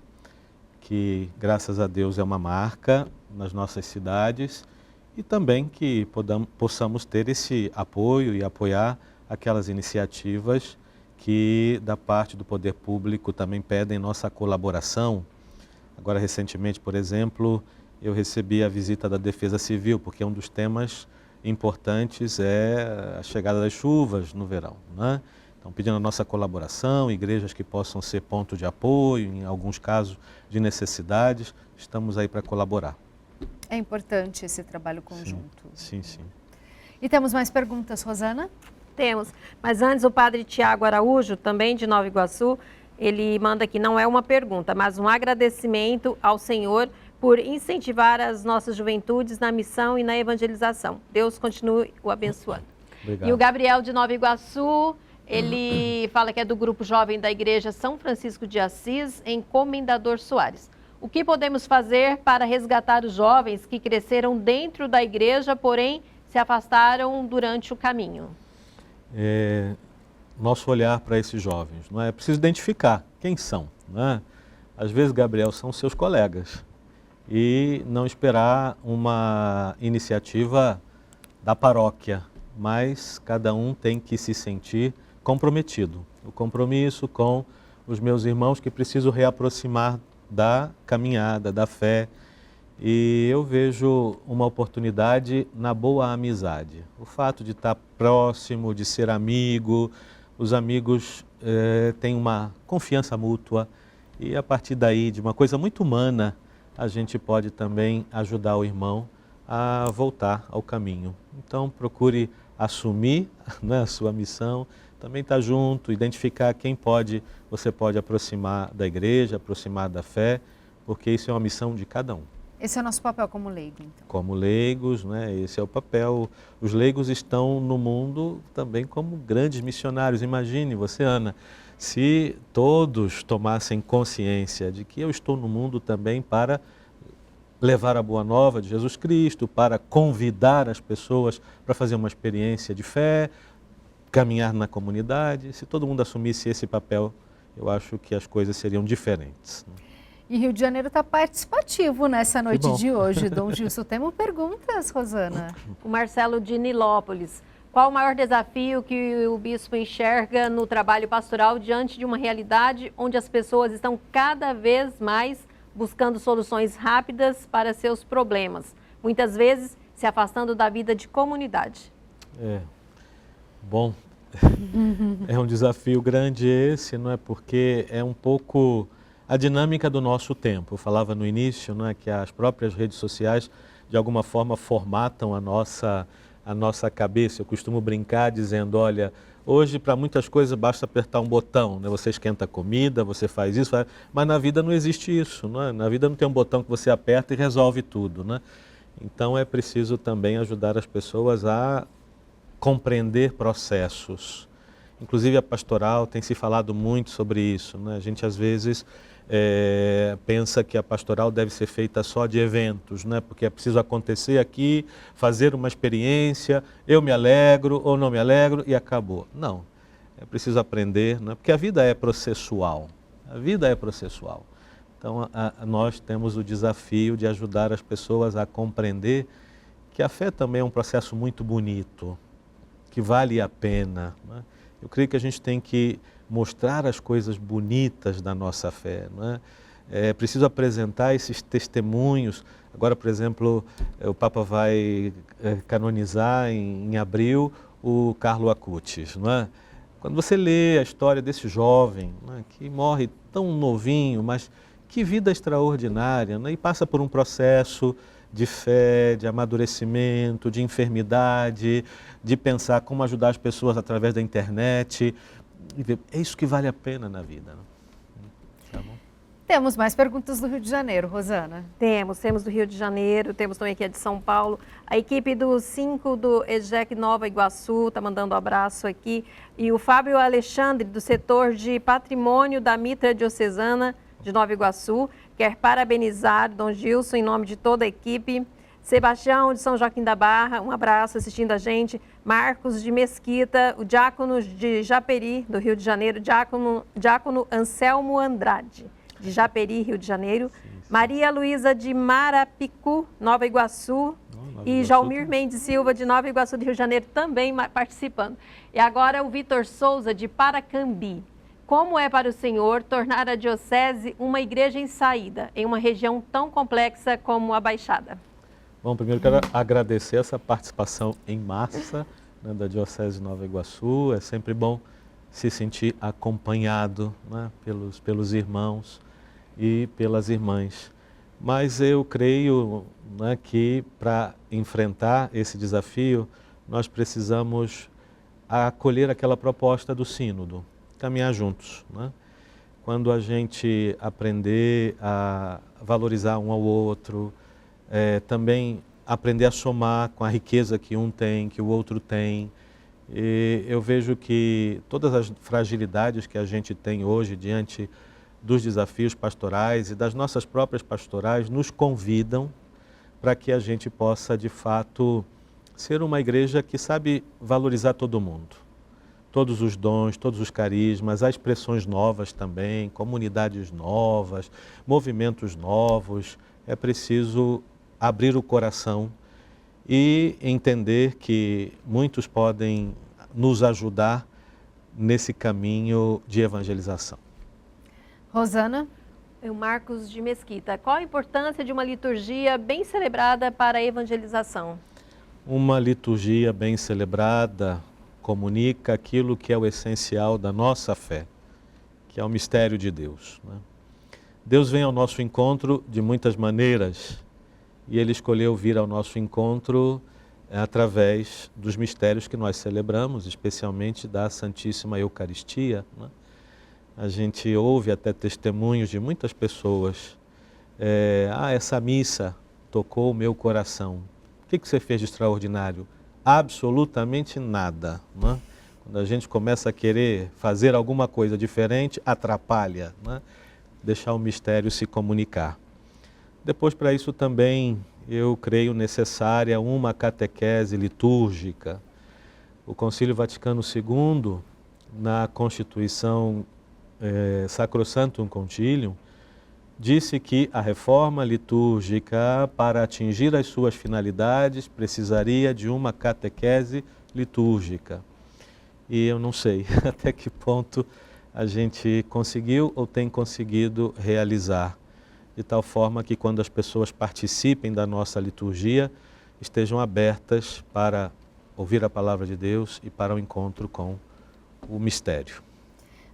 que graças a Deus é uma marca nas nossas cidades, e também que possamos ter esse apoio e apoiar aquelas iniciativas que da parte do poder público também pedem nossa colaboração. Agora, recentemente, por exemplo, eu recebi a visita da Defesa Civil, porque um dos temas importantes é a chegada das chuvas no verão, né? Então, pedindo a nossa colaboração, igrejas que possam ser ponto de apoio, em alguns casos de necessidades, estamos aí para colaborar. É importante esse trabalho conjunto. Sim, sim. E temos mais perguntas, Rosana? Temos, mas antes o padre Tiago Araújo, também de Nova Iguaçu, ele manda aqui, não é uma pergunta, mas um agradecimento ao Senhor por incentivar as nossas juventudes na missão e na evangelização. Deus continue o abençoando. Obrigado. E o Gabriel de Nova Iguaçu, ele fala que é do grupo jovem da Igreja São Francisco de Assis, em Comendador Soares. O que podemos fazer para resgatar os jovens que cresceram dentro da igreja, porém se afastaram durante o caminho? Nosso olhar para esses jovens, não é? Preciso identificar quem são, não é? Às vezes, Gabriel, são seus colegas e não esperar uma iniciativa da paróquia, mas cada um tem que se sentir comprometido. O compromisso com os meus irmãos que preciso reaproximar da caminhada, da fé. E eu vejo uma oportunidade na boa amizade. O fato de estar próximo, de ser amigo, os amigos têm uma confiança mútua e a partir daí, de uma coisa muito humana, a gente pode também ajudar o irmão a voltar ao caminho. Então procure assumir, né, a sua missão, também estar junto, identificar quem você pode aproximar da igreja, aproximar da fé, porque isso é uma missão de cada um. Esse é o nosso papel como leigo, então. Como leigos, né? Esse é o papel. Os leigos estão no mundo também como grandes missionários. Imagine você, Ana, se todos tomassem consciência de que eu estou no mundo também para levar a boa nova de Jesus Cristo, para convidar as pessoas para fazer uma experiência de fé, caminhar na comunidade. Se todo mundo assumisse esse papel, eu acho que as coisas seriam diferentes. E Rio de Janeiro está participativo nessa noite de hoje. Dom Gilson, temos perguntas, Rosana? O Marcelo de Nilópolis. Qual o maior desafio que o bispo enxerga no trabalho pastoral diante de uma realidade onde as pessoas estão cada vez mais buscando soluções rápidas para seus problemas, muitas vezes se afastando da vida de comunidade? Bom, é um desafio grande esse, não é? Porque é um pouco a dinâmica do nosso tempo. Eu falava no início, não é, que as próprias redes sociais de alguma forma formatam a nossa cabeça. Eu costumo brincar dizendo, olha, hoje para muitas coisas basta apertar um botão, né? Você esquenta a comida, você faz isso, mas na vida não existe isso, não é? Na vida não tem um botão que você aperta e resolve tudo, né? Então é preciso também ajudar as pessoas a compreender processos. Inclusive a pastoral tem se falado muito sobre isso, né? A gente às vezes pensa que a pastoral deve ser feita só de eventos, né? Porque é preciso acontecer aqui, fazer uma experiência, eu me alegro ou não me alegro e acabou. Não, é preciso aprender, né? Porque a vida é processual, a vida é processual. Então nós temos o desafio de ajudar as pessoas a compreender que a fé também é um processo muito bonito, que vale a pena, né? Eu creio que a gente tem que mostrar as coisas bonitas da nossa fé, não é? É preciso apresentar esses testemunhos. Agora, por exemplo, o Papa vai canonizar em abril o Carlo Acutis, não é? Quando você lê a história desse jovem, não é, que morre tão novinho, mas que vida extraordinária, não é? E passa por um processo de fé, de amadurecimento, de enfermidade, de pensar como ajudar as pessoas através da internet. É isso que vale a pena na vida. Né? Tá bom? Temos mais perguntas do Rio de Janeiro, Rosana. Temos do Rio de Janeiro, temos também aqui a de São Paulo. A equipe do 5 do EJEC Nova Iguaçu está mandando um abraço aqui. E o Fábio Alexandre, do setor de patrimônio da Mitra Diocesana de Nova Iguaçu, quer parabenizar Dom Gilson em nome de toda a equipe. Sebastião de São Joaquim da Barra, um abraço assistindo a gente. Marcos de Mesquita, o diácono de Japeri, do Rio de Janeiro, diácono Anselmo Andrade, de Japeri, Rio de Janeiro. Sim. Maria Luísa de Marapicu, Nova Iguaçu. Nova E Iguaçu Jalmir também. Mendes Silva, de Nova Iguaçu do Rio de Janeiro, também participando. E agora o Vitor Souza, de Paracambi. Como é para o senhor tornar a diocese uma igreja em saída, em uma região tão complexa como a Baixada? Bom, primeiro quero agradecer essa participação em massa, né, da Diocese de Nova Iguaçu. É sempre bom se sentir acompanhado, né, pelos irmãos e pelas irmãs. Mas eu creio, né, que para enfrentar esse desafio, nós precisamos acolher aquela proposta do sínodo, caminhar juntos, né? Quando a gente aprender a valorizar um ao outro, também aprender a somar com a riqueza que um tem, que o outro tem. E eu vejo que todas as fragilidades que a gente tem hoje diante dos desafios pastorais e das nossas próprias pastorais nos convidam para que a gente possa, de fato, ser uma igreja que sabe valorizar todo mundo. Todos os dons, todos os carismas, as expressões novas também, comunidades novas, movimentos novos. É preciso abrir o coração e entender que muitos podem nos ajudar nesse caminho de evangelização. Rosana? O Marcos de Mesquita. Qual a importância de uma liturgia bem celebrada para a evangelização? Uma liturgia bem celebrada comunica aquilo que é o essencial da nossa fé, que é o mistério de Deus, né? Deus vem ao nosso encontro de muitas maneiras e Ele escolheu vir ao nosso encontro através dos mistérios que nós celebramos, especialmente da Santíssima Eucaristia, né? A gente ouve até testemunhos de muitas pessoas. Essa missa tocou o meu coração. O que você fez de extraordinário? Absolutamente nada, né? Quando a gente começa a querer fazer alguma coisa diferente, atrapalha, né? Deixar o mistério se comunicar. Depois, para isso também, eu creio necessária uma catequese litúrgica. O Concílio Vaticano II, na Constituição Sacrosanctum Concilium, disse que a reforma litúrgica, para atingir as suas finalidades, precisaria de uma catequese litúrgica. E eu não sei até que ponto a gente conseguiu ou tem conseguido realizar, de tal forma que quando as pessoas participem da nossa liturgia, estejam abertas para ouvir a palavra de Deus e para o encontro com o mistério.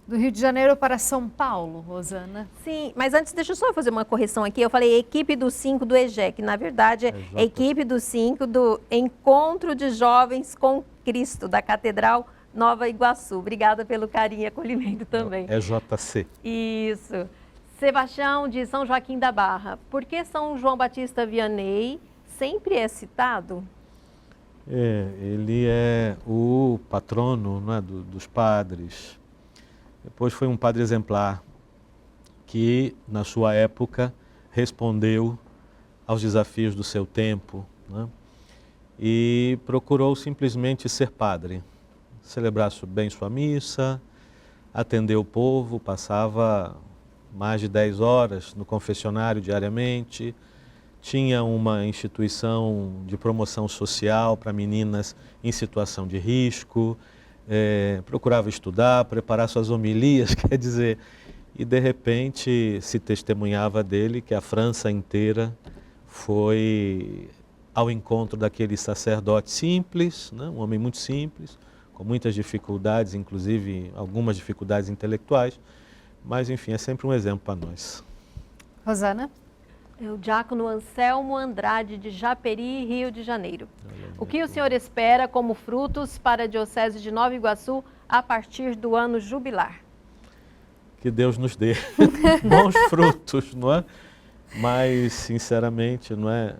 Do Rio de Janeiro para São Paulo, Rosana. Sim, mas antes deixa eu só fazer uma correção aqui. Eu falei equipe do 5 do EJEC, na verdade é equipe do 5 do Encontro de Jovens com Cristo, da Catedral Nova Iguaçu. Obrigada pelo carinho e acolhimento também. É JC. Isso. Sebastião, de São Joaquim da Barra. Por que São João Batista Vianney sempre é citado? Ele é o patrono, não é, dos padres. Depois foi um padre exemplar que, na sua época, respondeu aos desafios do seu tempo, né? E procurou simplesmente ser padre, celebrar bem sua missa, atender o povo, passava mais de 10 horas no confessionário diariamente, tinha uma instituição de promoção social para meninas em situação de risco, procurava estudar, preparar suas homilias, quer dizer, e de repente se testemunhava dele que a França inteira foi ao encontro daquele sacerdote simples, né? Um homem muito simples, com muitas dificuldades, inclusive algumas dificuldades intelectuais, mas enfim, é sempre um exemplo para nós. Rosana? O diácono Anselmo Andrade, de Japeri, Rio de Janeiro. O que o senhor espera como frutos para a Diocese de Nova Iguaçu a partir do ano jubilar? Que Deus nos dê bons frutos, não é? Mas, sinceramente, não é?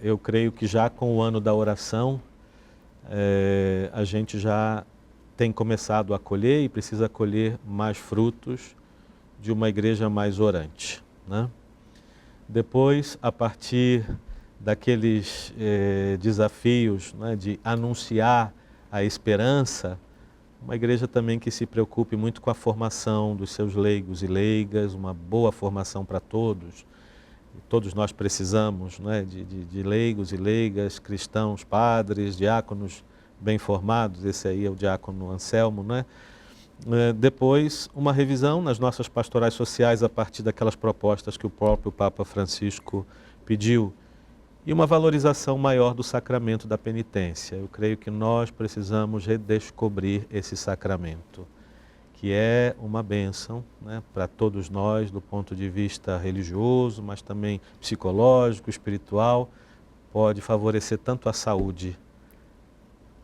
Eu creio que já com o ano da oração, a gente já tem começado a colher e precisa colher mais frutos de uma igreja mais orante, né? Depois, a partir daqueles desafios, né, de anunciar a esperança, uma igreja também que se preocupe muito com a formação dos seus leigos e leigas, uma boa formação para todos. todos nós precisamos, não é? de leigos e leigas, cristãos, padres, diáconos bem formados, esse aí é o diácono Anselmo, né? Depois, uma revisão nas nossas pastorais sociais a partir daquelas propostas que o próprio Papa Francisco pediu e uma valorização maior do sacramento da penitência. Eu creio que nós precisamos redescobrir esse sacramento, que é uma bênção, né, para todos nós do ponto de vista religioso, mas também psicológico, espiritual, pode favorecer tanto a saúde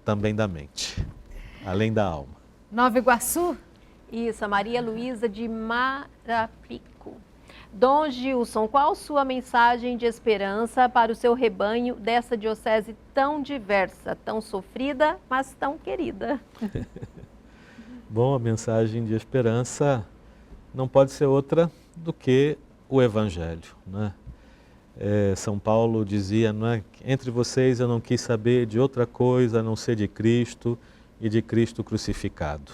também da mente, além da alma. Nova Iguaçu? Isso, a Maria Luísa de Marapico. Dom Gilson, qual sua mensagem de esperança para o seu rebanho dessa diocese tão diversa, tão sofrida, mas tão querida? Bom, a mensagem de esperança não pode ser outra do que o Evangelho, né? São Paulo dizia, não é? Entre vocês eu não quis saber de outra coisa a não ser de Cristo e de Cristo crucificado.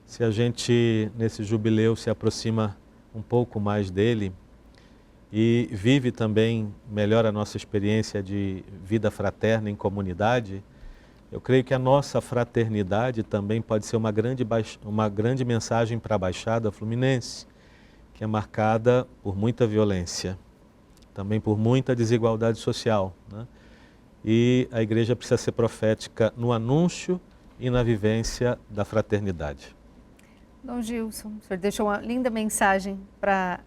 Se a gente nesse jubileu se aproxima um pouco mais dele e vive também melhor a nossa experiência de vida fraterna em comunidade, eu creio que a nossa fraternidade também pode ser uma grande mensagem para a Baixada Fluminense, que é marcada por muita violência, também por muita desigualdade social, né? E a igreja precisa ser profética no anúncio e na vivência da fraternidade. Dom Gilson, o senhor deixou uma linda mensagem para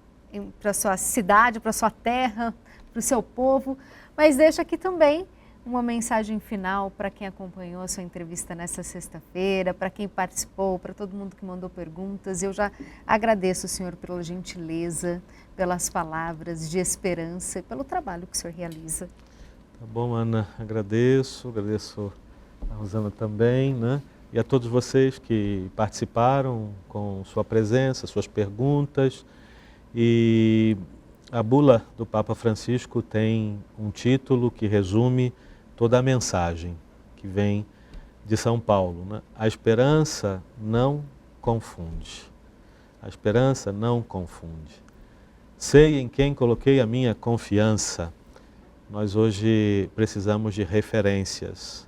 a sua cidade, para a sua terra, para o seu povo, mas deixa aqui também uma mensagem final para quem acompanhou a sua entrevista nessa sexta-feira, para quem participou, para todo mundo que mandou perguntas. Eu já agradeço o senhor pela gentileza, pelas palavras de esperança e pelo trabalho que o senhor realiza. Tá bom, Ana, agradeço a Rosana também, né? E a todos vocês que participaram com sua presença, suas perguntas. E a bula do Papa Francisco tem um título que resume toda a mensagem que vem de São Paulo, né? A esperança não confunde. A esperança não confunde. Sei em quem coloquei a minha confiança. Nós hoje precisamos de referências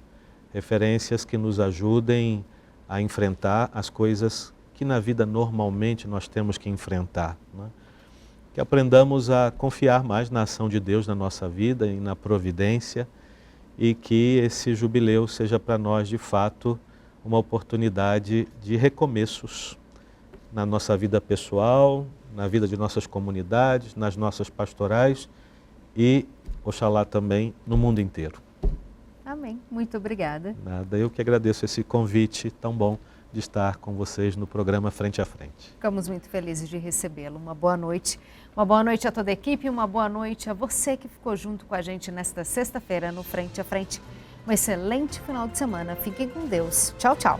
que nos ajudem a enfrentar as coisas que na vida normalmente nós temos que enfrentar, né? Que aprendamos a confiar mais na ação de Deus na nossa vida e na providência e que esse jubileu seja para nós de fato uma oportunidade de recomeços na nossa vida pessoal, na vida de nossas comunidades, nas nossas pastorais e, oxalá, também no mundo inteiro. Amém. Muito obrigada. Nada, eu que agradeço esse convite tão bom de estar com vocês no programa Frente a Frente. Ficamos muito felizes de recebê-lo. Uma boa noite. Uma boa noite a toda a equipe e uma boa noite a você que ficou junto com a gente nesta sexta-feira no Frente a Frente. Um excelente final de semana. Fiquem com Deus. Tchau, tchau.